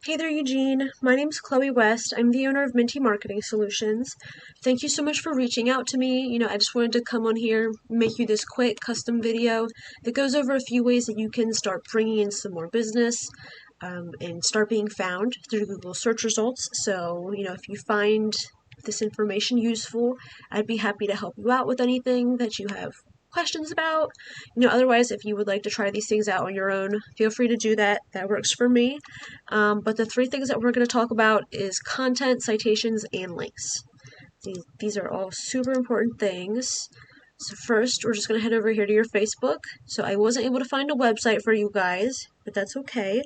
Hey there, Eugene. My name's Chloe West. I'm the owner of Minty Marketing Solutions. Thank you so much for reaching out to me. I just wanted to come on here, make you this quick custom video that goes over a few ways that you can start bringing in some more business and start being found through Google search results. So, if you find this information useful, I'd be happy to help you out with anything that you have questions about. Otherwise, if you would like to try these things out on your own, feel free to do that. That works for me. But the three things that we're going to talk about is content, citations, and links. These are all super important things. So first, we're just going to head over here to your Facebook. So I wasn't able to find a website for you guys, but that's okay.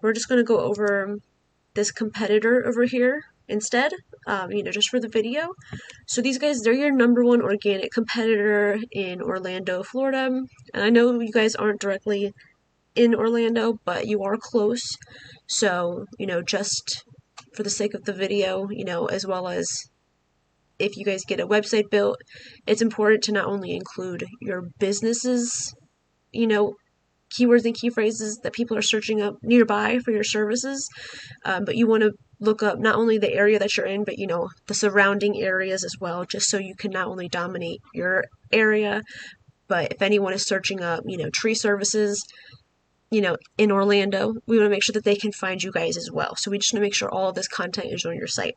We're just going to go over this competitor over here instead, just for the video. So these guys, they're your #1 organic competitor in Orlando, Florida. And I know you guys aren't directly in Orlando, but you are close. So, just for the sake of the video, as well as if you guys get a website built, it's important to not only include your business's, keywords and key phrases that people are searching up nearby for your services, but you want to look up not only the area that you're in, but the surrounding areas as well, just so you can not only dominate your area, but if anyone is searching up, tree services, in Orlando, we want to make sure that they can find you guys as well. So we just want to make sure all of this content is on your site.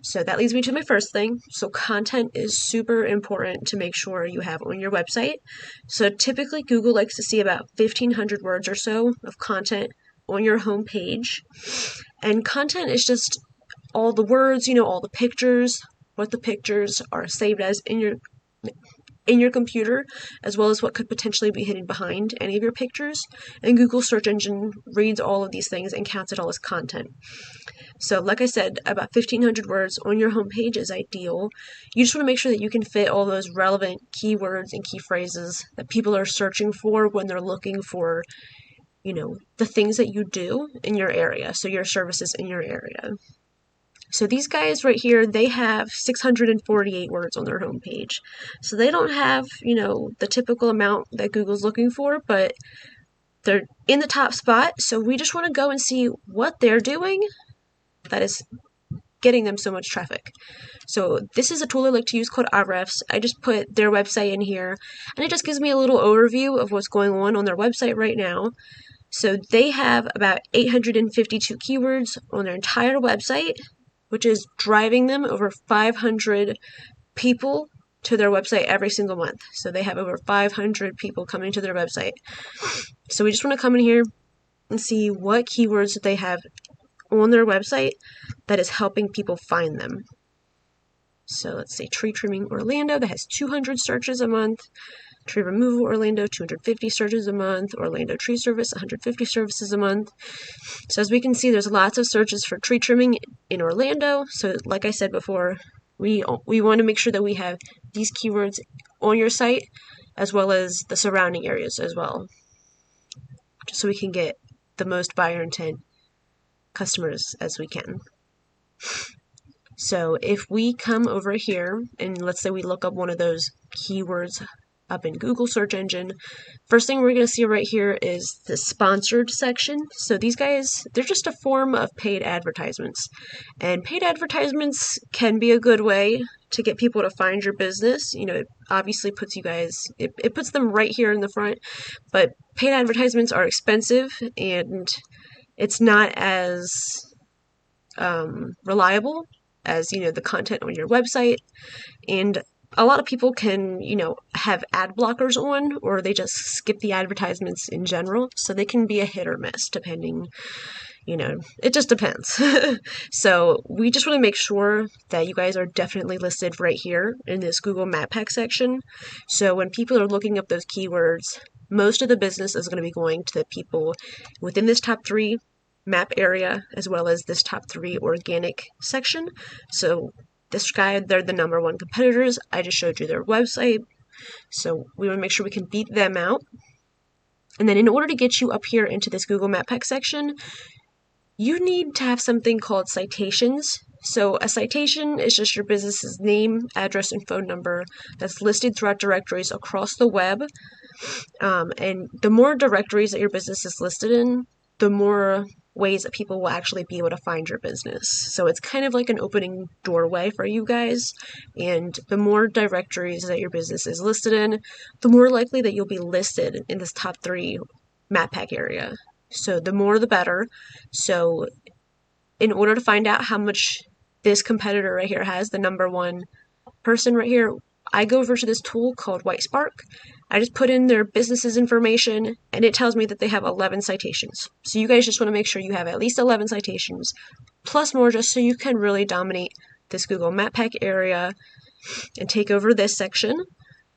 So that leads me to my first thing. So content is super important to make sure you have on your website. So typically Google likes to see about 1,500 words or so of content on your home page. And content is just all the words, all the pictures, what the pictures are saved as in your computer, as well as what could potentially be hidden behind any of your pictures. And Google search engine reads all of these things and counts it all as content. So like I said, about 1,500 words on your homepage is ideal. You just want to make sure that you can fit all those relevant keywords and key phrases that people are searching for when they're looking for, the things that you do in your area, so your services in your area. So these guys right here, they have 648 words on their homepage. So they don't have, the typical amount that Google's looking for, but they're in the top spot. So we just want to go and see what they're doing that is getting them so much traffic. So this is a tool I like to use called Ahrefs. I just put their website in here, and it just gives me a little overview of what's going on their website right now. So they have about 852 keywords on their entire website, which is driving them over 500 people to their website every single month. So they have over 500 people coming to their website. So we just want to come in here and see what keywords they have on their website that is helping people find them. So let's say tree trimming Orlando, that has 200 searches a month. Tree removal Orlando, 250 searches a month. Orlando tree service, 150 services a month. So as we can see, there's lots of searches for tree trimming in Orlando. So like I said before, we want to make sure that we have these keywords on your site as well as the surrounding areas as well, just so we can get the most buyer intent customers as we can. So if we come over here and let's say we look up one of those keywords up in Google search engine, first thing we're going to see right here is the sponsored section. So these guys, they're just a form of paid advertisements, and paid advertisements can be a good way to get people to find your business. It obviously puts you guys, it puts them right here in the front, but paid advertisements are expensive and it's not as reliable as the content on your website. And a lot of people can, have ad blockers on, or they just skip the advertisements in general. So they can be a hit or miss depending, it just depends. So we just want to make sure that you guys are definitely listed right here in this Google Map Pack section. So when people are looking up those keywords, most of the business is going to be going to the people within this top 3 map area, as well as this top 3 organic section. So this guy, they're the #1 competitors. I just showed you their website. So we want to make sure we can beat them out. And then in order to get you up here into this Google Map Pack section, you need to have something called citations. So a citation is just your business's name, address, and phone number that's listed throughout directories across the web. And the more directories that your business is listed in, the more ways that people will actually be able to find your business. So it's kind of like an opening doorway for you guys. And the more directories that your business is listed in, the more likely that you'll be listed in this top 3 map pack area. So the more the better. So in order to find out how much this competitor right here has, the number 1 person right here, I go over to this tool called WhiteSpark. I just put in their business's information and it tells me that they have 11 citations. So you guys just want to make sure you have at least 11 citations plus more, just so you can really dominate this Google Map Pack area and take over this section.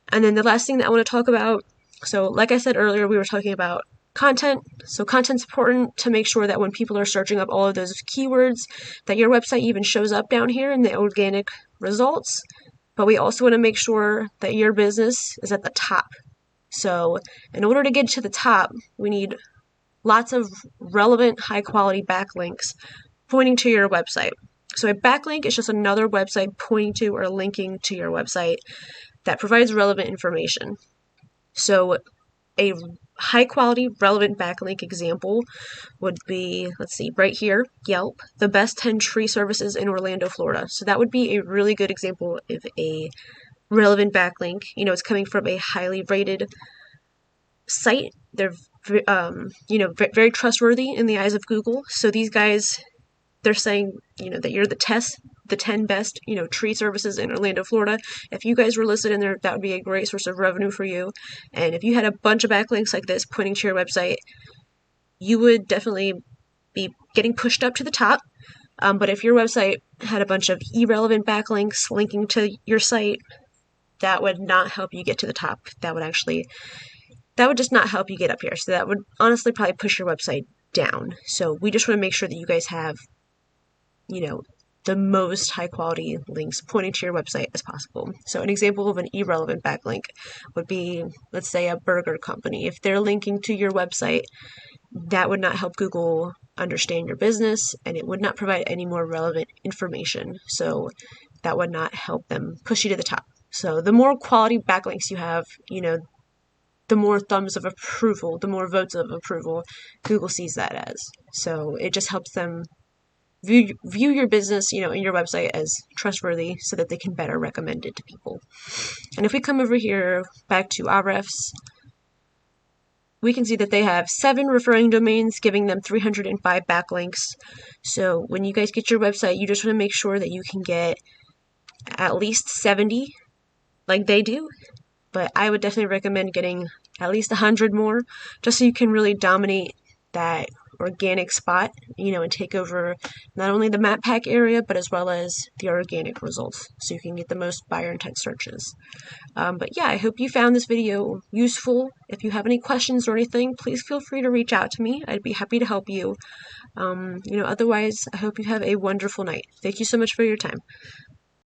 And then the last thing that I want to talk about, so like I said earlier, we were talking about content. So content's important to make sure that when people are searching up all of those keywords, that your website even shows up down here in the organic results. But we also want to make sure that your business is at the top. So in order to get to the top, we need lots of relevant, high quality backlinks pointing to your website. So a backlink is just another website pointing to or linking to your website that provides relevant information. So a high quality relevant backlink example would be, let's see, right here, Yelp, the best 10 tree services in Orlando, Florida. So that would be a really good example of a relevant backlink. You know, it's coming from a highly rated site. They're very trustworthy in the eyes of Google. So these guys, they're saying, that you're the 10 best, tree services in Orlando, Florida. If you guys were listed in there, that would be a great source of revenue for you. And if you had a bunch of backlinks like this pointing to your website, you would definitely be getting pushed up to the top. But if your website had a bunch of irrelevant backlinks linking to your site, that would not help you get to the top. That would just not help you get up here. So that would honestly probably push your website down. So we just want to make sure that you guys have, the most high quality links pointing to your website as possible. So an example of an irrelevant backlink would be, let's say, a burger company. If they're linking to your website, that would not help Google understand your business, and it would not provide any more relevant information. So that would not help them push you to the top. So the more quality backlinks you have, the more thumbs of approval, the more votes of approval Google sees that as. So it just helps them view your business, and your website as trustworthy so that they can better recommend it to people. And if we come over here back to Ahrefs, we can see that they have 7 referring domains, giving them 305 backlinks. So when you guys get your website, you just want to make sure that you can get at least 70 like they do. But I would definitely recommend getting at least 100 more, just so you can really dominate that organic spot, and take over not only the map pack area, but as well as the organic results, so you can get the most buyer intent searches. But yeah, I hope you found this video useful. If you have any questions or anything, please feel free to reach out to me. I'd be happy to help you. Otherwise, I hope you have a wonderful night. Thank you so much for your time.